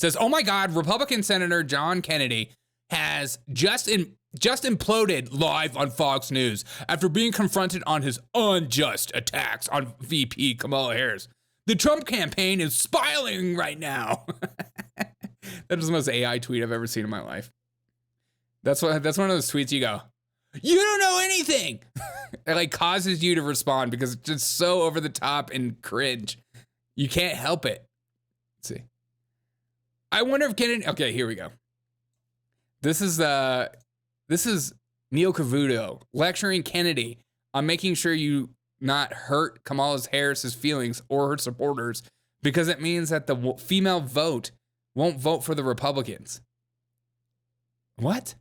says, "Oh my God, Republican Senator John Kennedy has just imploded live on Fox News after being confronted on his unjust attacks on VP Kamala Harris. The Trump campaign is spiraling right now." That is the most AI tweet I've ever seen in my life. That's one of those tweets you go, "You don't know anything." It like causes you to respond because it's just so over the top and cringe. You can't help it. Let's see. I wonder if Kennedy. Okay, here we go. This is Neil Cavuto lecturing Kennedy on making sure you not hurt Kamala Harris's feelings or her supporters because it means that the female vote won't vote for the Republicans. What?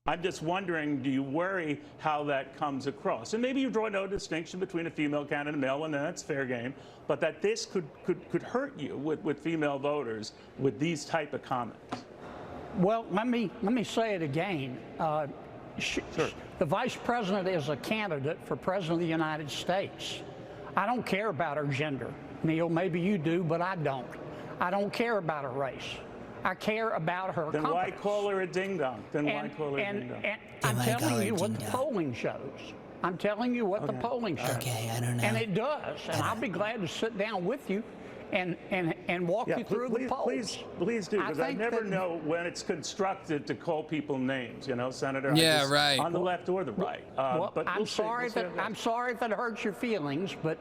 I'm just wondering, do you worry how that comes across? And maybe you draw no distinction between a female candidate and a male one, then that's fair game. But that this could hurt you with female voters with these type of comments. Well, let me say it again. Sure. The vice president is a candidate for president of the United States. I don't care about her gender. Neil, maybe you do, but I don't. I don't care about her race. I care about her Then competence. why call her a ding-dong? And I'm telling you what the polling shows. I'm telling you what the polling shows. Okay, I don't know. And it does. And I'll be glad to sit down with you and walk you through the polls. Please do, because I never know when it's constructive to call people names, you know, Senator. Yeah, right. On the left or the right. Well, but I'm sorry if it hurts your feelings, but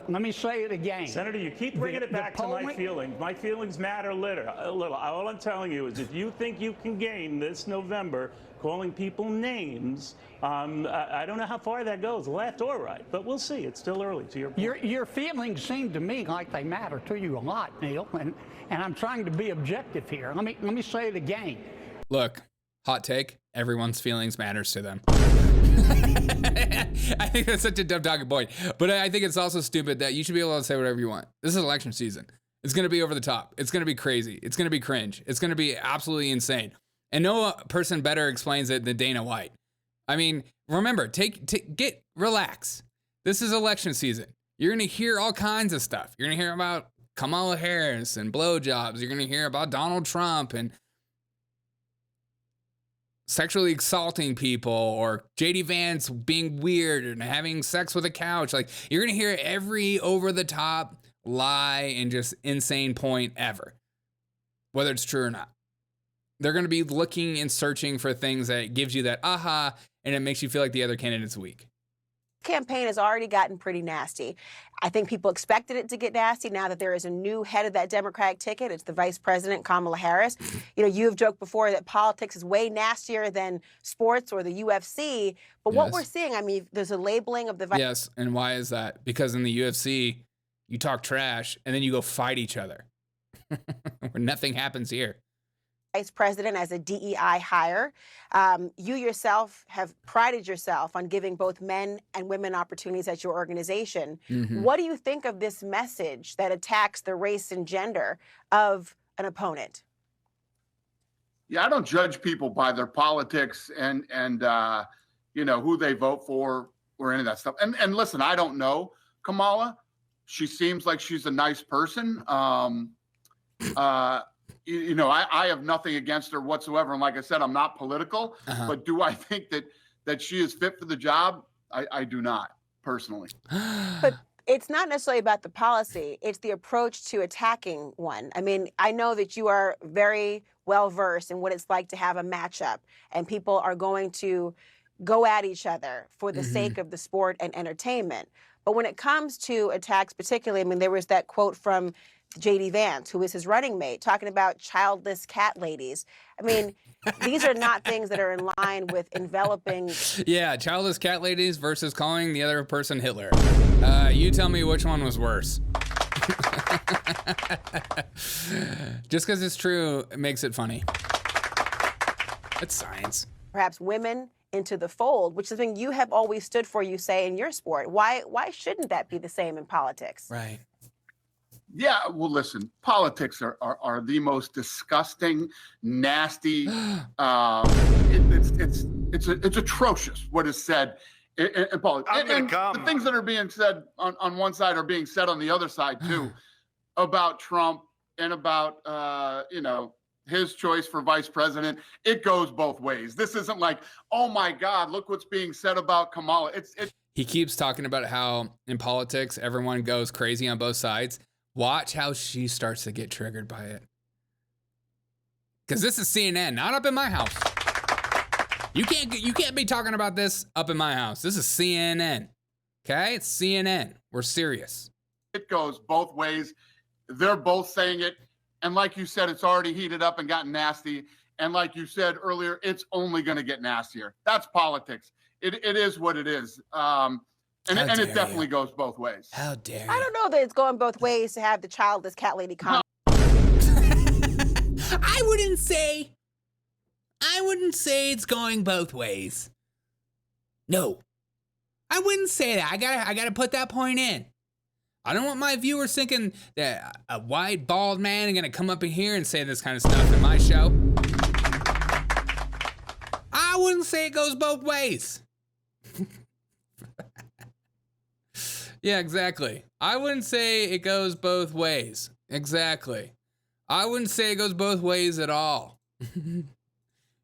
let me say it again. Senator, you keep bringing it back to my feelings. My feelings matter a little. All I'm telling you is if you think you can gain this November calling people names, I don't know how far that goes, left or right, but we'll see. It's still early, to your point. Your feelings seem to me like they matter to you a lot, Neil, and I'm trying to be objective here. Let me say it again. Look, hot take, everyone's feelings matters to them. I think that's such a dumb talking point, but I think it's also stupid that you should be able to say whatever you want. This is election season. It's going to be over the top. It's going to be crazy. It's going to be cringe. It's going to be absolutely insane. And no person better explains it than Dana White. I mean, remember, relax. This is election season. You're going to hear all kinds of stuff. You're going to hear about Kamala Harris and blowjobs. You're going to hear about Donald Trump and sexually assaulting people, or JD Vance being weird and having sex with a couch. Like, you're going to hear every over-the-top lie and just insane point ever, whether it's true or not. They're going to be looking and searching for things that gives you that aha, and it makes you feel like the other candidate's weak. Campaign has already gotten pretty nasty. I think people expected it to get nasty now that there is a new head of that Democratic ticket. It's the Vice President, Kamala Harris. You know, you have joked before that politics is way nastier than sports or the UFC. But what we're seeing, I mean, there's a labeling of the vice. Yes, and why is that? Because in the UFC, you talk trash and then you go fight each other. Where nothing happens here. Vice President as a DEI hire. You yourself have prided yourself on giving both men and women opportunities at your organization. Mm-hmm. What do you think of this message that attacks the race and gender of an opponent? Yeah, I don't judge people by their politics and you know, who they vote for or any of that stuff. And listen, I don't know Kamala. She seems like she's a nice person. You know, I have nothing against her whatsoever. And like I said, I'm not political, but do I think that she is fit for the job? I do not, personally. But it's not necessarily about the policy. It's the approach to attacking one. I mean, I know that you are very well versed in what it's like to have a matchup, and people are going to go at each other for the sake of the sport and entertainment. But when it comes to attacks particularly, I mean, there was that quote from JD Vance, who is his running mate, talking about childless cat ladies. I mean, these are not things that are in line with enveloping. Yeah, childless cat ladies versus calling the other person Hitler. You tell me which one was worse. Just because it's true, it makes it funny. It's science. Perhaps women into the fold, which is something you have always stood for, you say, in your sport. Why shouldn't that be the same in politics? Right. Yeah, well, listen, politics are the most disgusting, nasty. It's atrocious what is said in politics. And the things that are being said on one side are being said on the other side too, about Trump and about, his choice for vice president, it goes both ways. This isn't like, oh my God, look what's being said about Kamala. He keeps talking about how in politics, everyone goes crazy on both sides. Watch how she starts to get triggered by it. Because this is CNN, not up in my house. You can't be talking about this up in my house. This is CNN. Okay? It's CNN. We're serious. It goes both ways. They're both saying it. And like you said, it's already heated up and gotten nasty. And like you said earlier, it's only going to get nastier. That's politics. It is what it is. And it definitely goes both ways. How dare you? I don't know that it's going both ways to have the childless cat lady come. I wouldn't say it's going both ways. No. I wouldn't say that. I gotta put that point in. I don't want my viewers thinking that a white, bald man is gonna come up in here and say this kind of stuff in my show. I wouldn't say it goes both ways. Yeah, exactly. I wouldn't say it goes both ways. Exactly. I wouldn't say it goes both ways at all.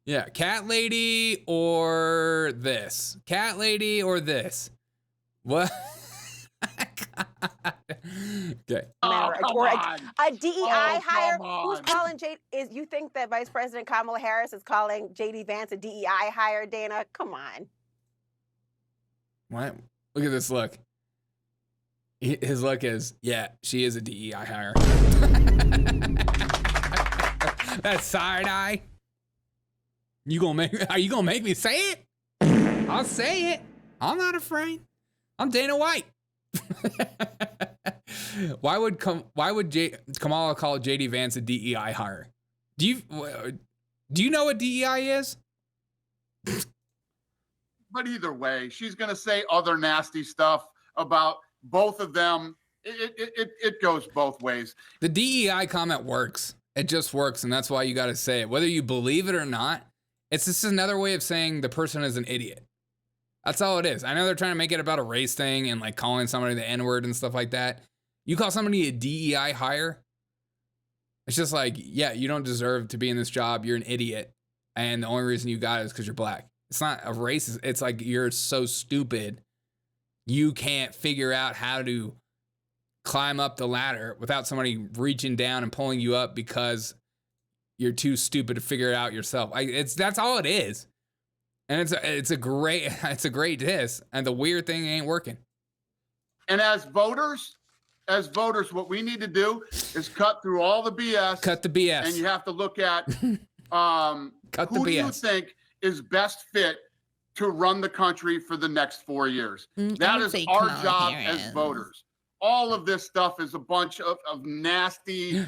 Yeah, cat lady or this. Cat lady or this. What? Okay. Oh, or a DEI Oh, hire. come on. Who's calling you think that Vice President Kamala Harris is calling JD Vance a DEI hire, Dana? Come on. What? Look at this look. His look is, yeah, she is a DEI hire. That's side eye. Are you gonna make me say it? I'll say it. I'm not afraid. I'm Dana White. Why would Kamala call JD Vance a DEI hire? Do you know what DEI is? But either way, she's going to say other nasty stuff about both of them. It goes both ways. The DEI comment works. It just works, and that's why you got to say it. Whether you believe it or not, it's just another way of saying the person is an idiot. That's all it is. I know they're trying to make it about a race thing and like calling somebody the N-word and stuff like that. You call somebody a DEI hire, it's just like, yeah, you don't deserve to be in this job. You're an idiot. And the only reason you got it is because you're black. It's not a racist. It's like you're so stupid. You can't figure out how to climb up the ladder without somebody reaching down and pulling you up because you're too stupid to figure it out yourself. That's all it is. And it's a great diss. And the weird thing ain't working. And as voters, what we need to do is cut through all the BS. Cut the BS. And you have to look at Cut who the do you BS. think is best fit to run the country for the next 4 years. That is our job as voters. All of this stuff is a bunch of nasty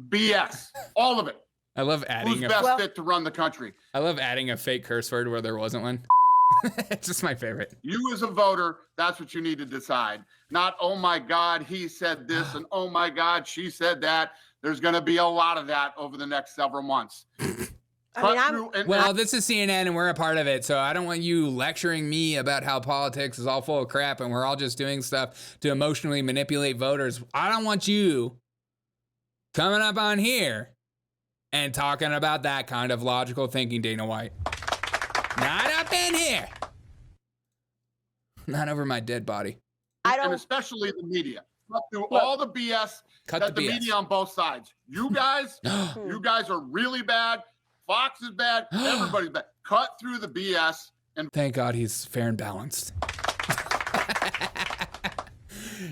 BS. All of it. I love adding Who's best fit to run the country? I love adding a fake curse word where there wasn't one. It's just my favorite. You as a voter, that's what you need to decide. Not, oh my God, he said this, and oh my God, she said that. There's going to be a lot of that over the next several months. Well, this is CNN and we're a part of it, so I don't want you lecturing me about how politics is all full of crap and we're all just doing stuff to emotionally manipulate voters. I don't want you coming up on here and talking about that kind of logical thinking, Dana White. Not up in here. Not over my dead body. And especially the media. Cut through all the BS that the media on both sides. You guys are really bad. Fox is bad. Everybody's bad. Cut through the BS. And thank God he's fair and balanced.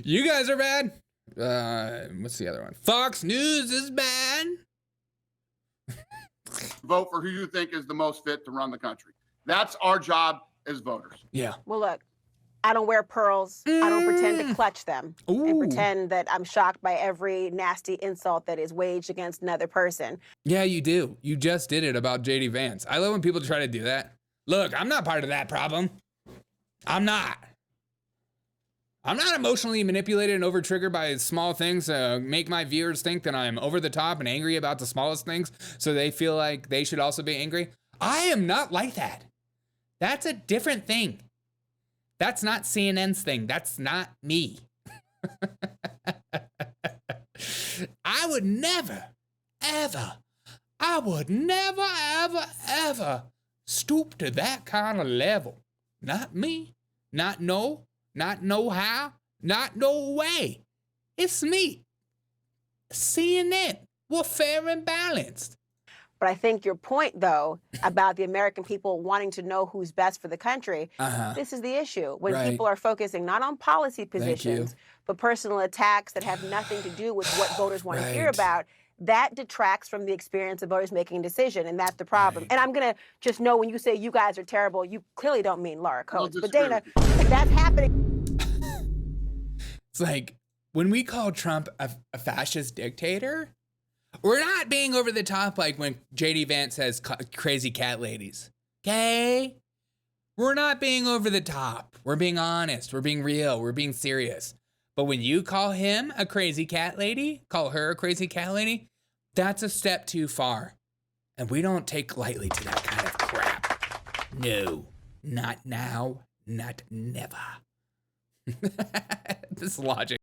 You guys are bad. What's the other one? Fox News is bad. Vote for who you think is the most fit to run the country. That's our job as voters. Yeah. Well, look, I don't wear pearls. I don't pretend to clutch them and pretend that I'm shocked by every nasty insult that is waged against another person. Yeah, you do. You just did it about JD Vance. I love when people try to do that. Look, I'm not part of that problem. I'm not emotionally manipulated and over-triggered by small things to make my viewers think that I'm over the top and angry about the smallest things so they feel like they should also be angry. I am not like that. That's a different thing. That's not CNN's thing. That's not me. I would never, ever, ever stoop to that kind of level. Not me. Not no how. Not no way. It's me. CNN. We're fair and balanced. But I think your point, though, about the American people wanting to know who's best for the country, this is the issue. When people are focusing not on policy positions, but personal attacks that have nothing to do with what voters want to hear about, that detracts from the experience of voters making a decision, and that's the problem. And I'm going to just know when you say you guys are terrible, you clearly don't mean Laura Coates. But Dana, that's happening. It's like, when we call Trump a fascist dictator, we're not being over the top like when J.D. Vance says crazy cat ladies. Okay? We're not being over the top. We're being honest. We're being real. We're being serious. But when you call him a crazy cat lady, call her a crazy cat lady, that's a step too far. And we don't take lightly to that kind of crap. No, not now, not never. This logic.